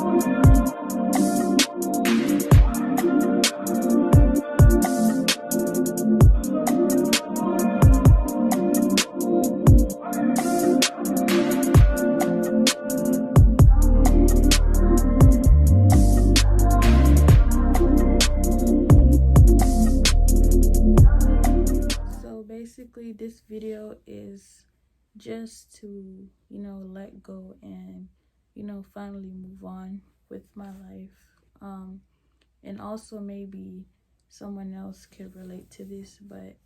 So basically, this video is just to, let go and, finally move on with my life. And also maybe someone else could relate to this, but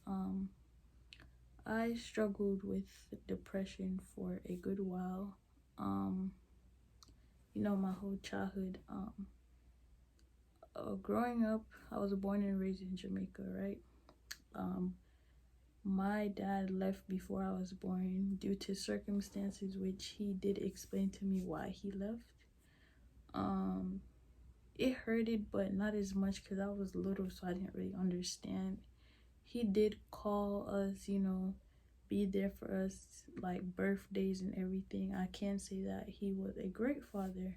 I struggled with depression for a good while. Um, my whole childhood. Growing up, I was born and raised in Jamaica, right? Um, my dad left before I was born due to circumstances which he did explain to me why he left. Um, it hurted, but not as much because I was little, so I didn't really understand. He did call us, be there for us, like birthdays and everything. I can say that he was a great father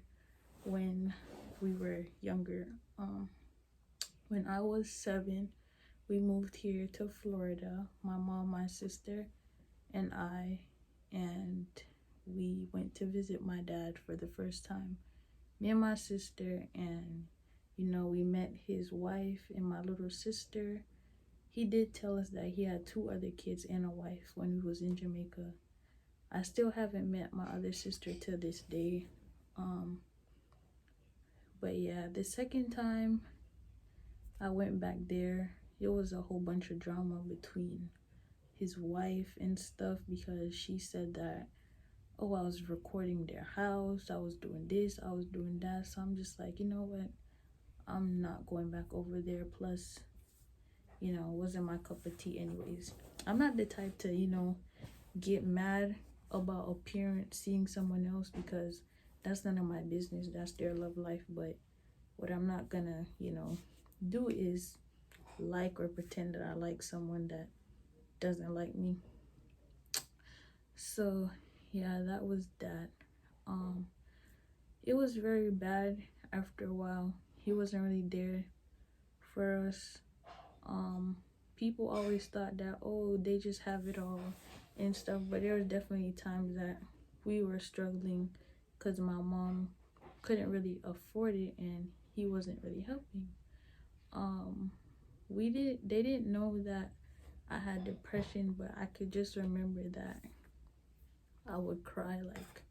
when we were younger. When I was 7, we moved here to Florida. My mom, my sister, and I, and we went to visit my dad for the first time. Me and my sister, and we met his wife and my little sister. He did tell us that he had 2 other kids and a wife when we was in Jamaica. I still haven't met my other sister to this day. But yeah, the second time I went back there, it was a whole bunch of drama between his wife and stuff because she said that, oh, I was recording their house, I was doing this, I was doing that. So I'm just like, you know what? I'm not going back over there. Plus, it wasn't my cup of tea anyways. I'm not the type to, get mad about a parent seeing someone else because that's none of my business. That's their love life. But what I'm not gonna, do is like or pretend that I like someone that doesn't like me. So yeah, that was that. It was very bad after a while. He wasn't really there for us. People always thought that, oh, they just have it all and stuff, but there was definitely times that we were struggling because my mom couldn't really afford it and he wasn't really helping. They didn't know that I had depression, but I could just remember that I would cry, like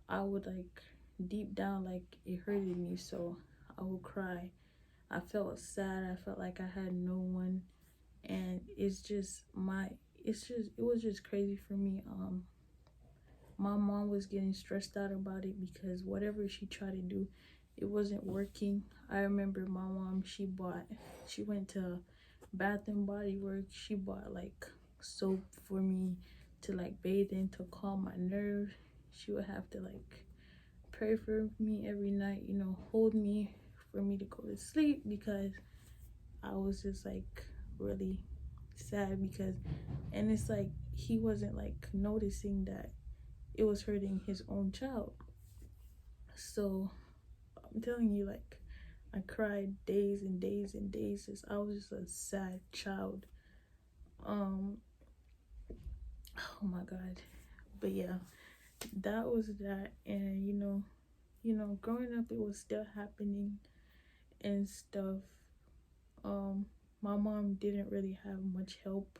I would, like, deep down, like, it hurted me, so I would cry. I felt sad. I felt like I had no one, and it was just crazy for me. My mom was getting stressed out about it because whatever she tried to do, it wasn't working. I remember my mom, she went to Bath and Body Works. She bought like soap for me to like bathe in to calm my nerves. She would have to like pray for me every night, hold me for me to go to sleep because I was just like really sad because, and it's like he wasn't like noticing that it was hurting his own child. So I'm telling you, like, I cried days and days and days. I was just a sad child. Um, oh my God. But yeah, that was that. And growing up, it was still happening and stuff. My mom didn't really have much help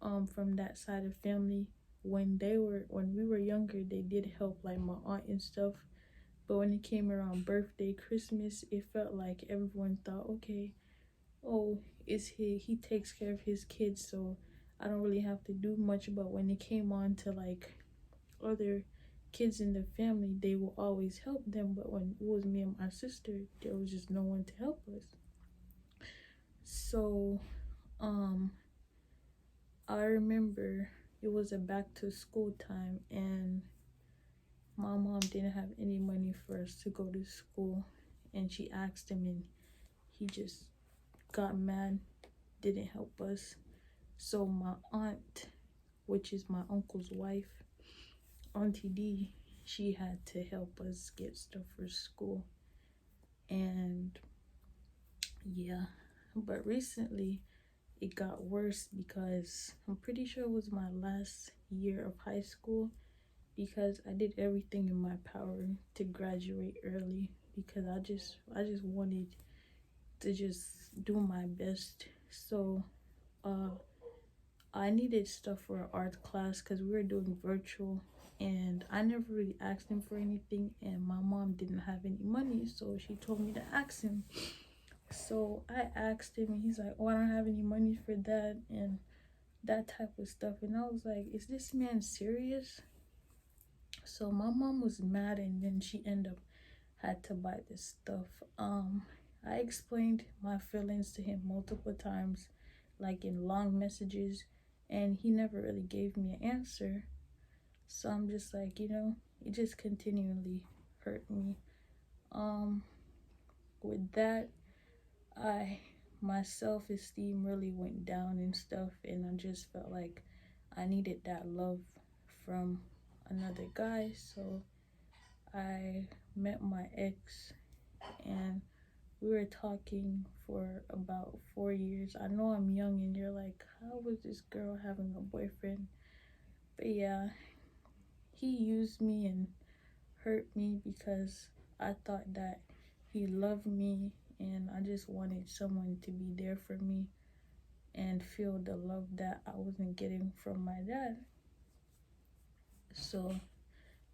from that side of family. When we were younger, they did help, like my aunt and stuff. But when it came around birthday, Christmas, it felt like everyone thought, okay, oh, he takes care of his kids, so I don't really have to do much. But when it came on to like other kids in the family, they will always help them. But when it was me and my sister, there was just no one to help us. So I remember it was a back to school time and my mom didn't have any money for us to go to school, and she asked him and he just got mad, didn't help us. So my aunt, which is my uncle's wife, Auntie D, she had to help us get stuff for school. And yeah, but recently it got worse because I'm pretty sure it was my last year of high school, because I did everything in my power to graduate early, because I just wanted to just do my best. So uh I needed stuff for art class because we were doing virtual, and I never really asked him for anything, and my mom didn't have any money, so she told me to ask him. So I asked him, and he's like, "Oh, I don't have any money for that," and that type of stuff. And I was like, "Is this man serious?" So my mom was mad, and then she ended up had to buy this stuff. I explained my feelings to him multiple times, like in long messages, and he never really gave me an answer. So I'm just like, it just continually hurt me. Um, with that, I my self-esteem really went down and stuff, and I just felt like I needed that love from another guy. So I met my ex, and we were talking for about 4 years. I know I'm young, and you're like, how was this girl having a boyfriend? But yeah, he used me and hurt me because I thought that he loved me, and I just wanted someone to be there for me and feel the love that I wasn't getting from my dad. So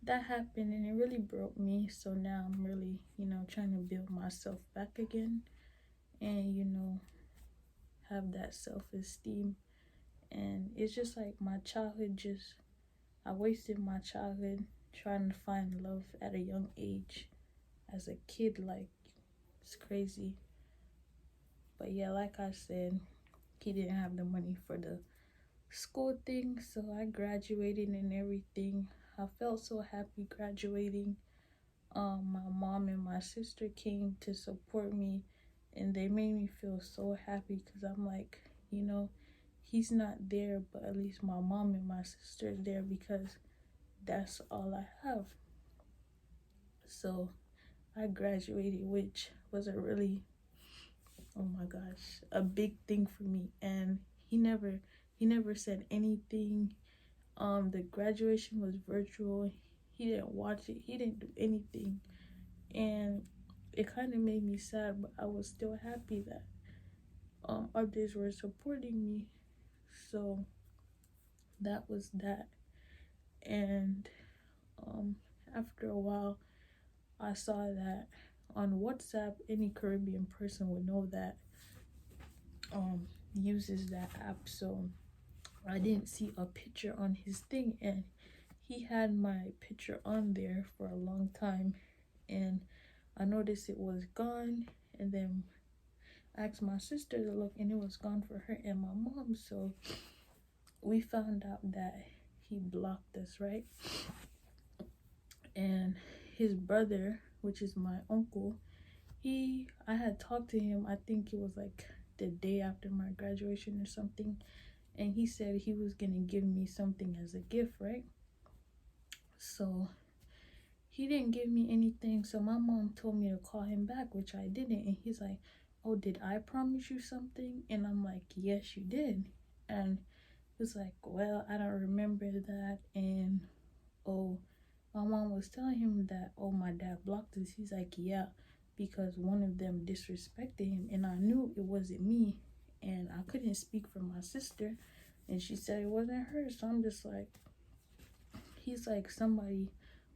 that happened, and it really broke me. So now I'm really, trying to build myself back again, and have that self-esteem. And it's just like my childhood, just I wasted my childhood trying to find love at a young age as a kid. Like, it's crazy. But yeah, like I said, he didn't have the money for the school thing, so I graduated and everything. I felt so happy graduating. My mom and my sister came to support me, and they made me feel so happy, because I'm like, he's not there, but at least my mom and my sister are there, because that's all I have. So I graduated, which was a really, oh my gosh, a big thing for me. And he never said anything. The graduation was virtual. He didn't watch it. He didn't do anything. And it kind of made me sad, but I was still happy that others were supporting me. So that was that. And after a while, I saw that on WhatsApp, any Caribbean person would know that uses that app. So I didn't see a picture on his thing, and he had my picture on there for a long time, and I noticed it was gone. And then I asked my sister to look, and it was gone for her and my mom. So we found out that he blocked us, right? And his brother, which is my uncle, I had talked to him, I think it was like the day after my graduation or something, and he said he was gonna give me something as a gift, right? So he didn't give me anything, so my mom told me to call him back, which I didn't. And he's like, "Oh, did I promise you something?" And I'm like, "Yes, you did." And he was like, "Well, I don't remember that." And oh, my mom was telling him that, "Oh, my dad blocked us." He's like, "Yeah, because one of them disrespected him." And I knew it wasn't me, and I couldn't speak for my sister, and she said it wasn't her. So I'm just like, he's like,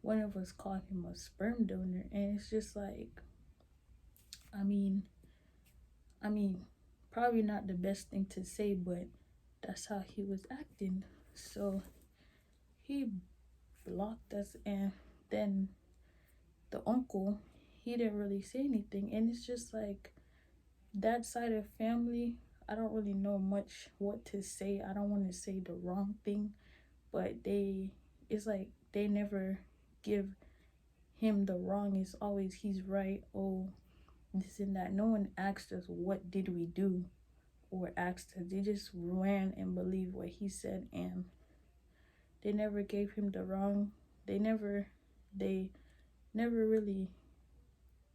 one of us called him a sperm donor. And it's just like, I mean, probably not the best thing to say, but that's how he was acting. So he blocked us. And then the uncle, he didn't really say anything. And it's just like, that side of family, I don't really know much what to say. I don't want to say the wrong thing, but it's like they never give him the wrong. It's always he's right. Oh, this and that. No one asked us what did we do, or asked us. They just ran and believed what he said, and they never gave him the wrong. They never they never really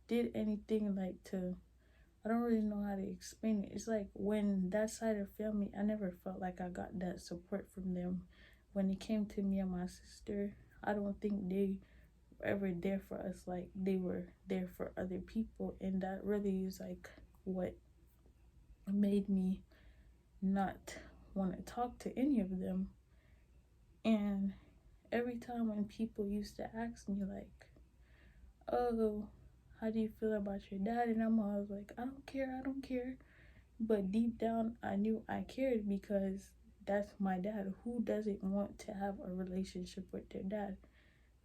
did anything like to, I don't really know how to explain it. It's like when that side of family, I never felt like I got that support from them. When it came to me and my sister, I don't think they were ever there for us like they were there for other people. And that really is like what made me not want to talk to any of them. And every time when people used to ask me like, oh, how do you feel about your dad? And I'm always like, I don't care. But deep down, I knew I cared because that's my dad. Who doesn't want to have a relationship with their dad?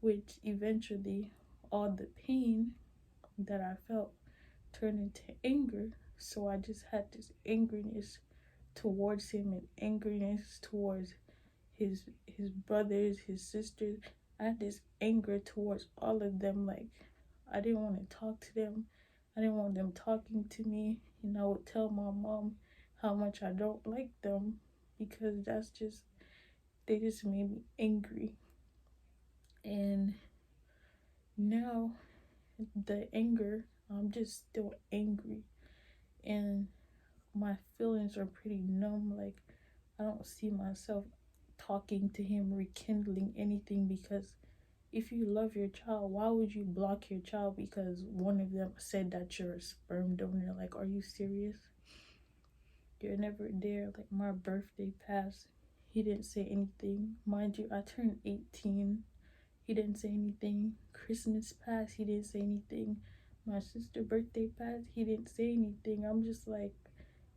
Which eventually, all the pain that I felt turned into anger. So I just had this angriness towards him and angriness towards his brothers, his sisters. I had this anger towards all of them. Like I didn't want to talk to them. I didn't want them talking to me. And I would tell my mom how much I don't like them because they just made me angry. And now the anger, I'm just still angry. And my feelings are pretty numb. Like I don't see myself talking to him, rekindling anything because if you love your child, why would you block your child because one of them said that you're a sperm donor? Like, are you serious? You're never there. Like, my birthday passed. He didn't say anything. Mind you, I turned 18. He didn't say anything. Christmas passed. He didn't say anything. My sister's birthday passed. He didn't say anything. I'm just like,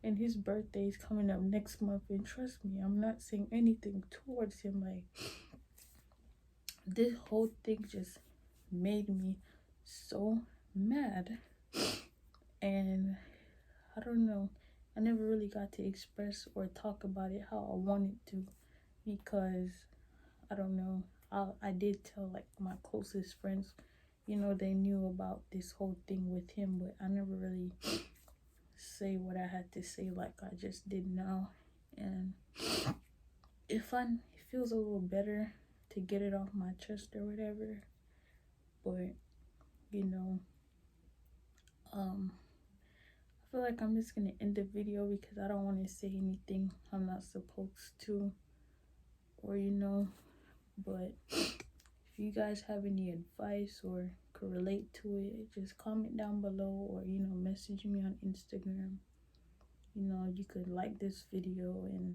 and his birthday is coming up next month. And trust me, I'm not saying anything towards him. Like, this whole thing just made me so mad. And I don't know, I never really got to express or talk about it how I wanted to because I don't know, I did tell like my closest friends, you know, they knew about this whole thing with him, but I never really say what I had to say like I just did now. And it feels a little better to get it off my chest or whatever. But you know, I feel like I'm just gonna end the video because I don't want to say anything I'm not supposed to, or you know. But if you guys have any advice or could relate to it, just comment down below, or you know, message me on Instagram. You know, you could like this video and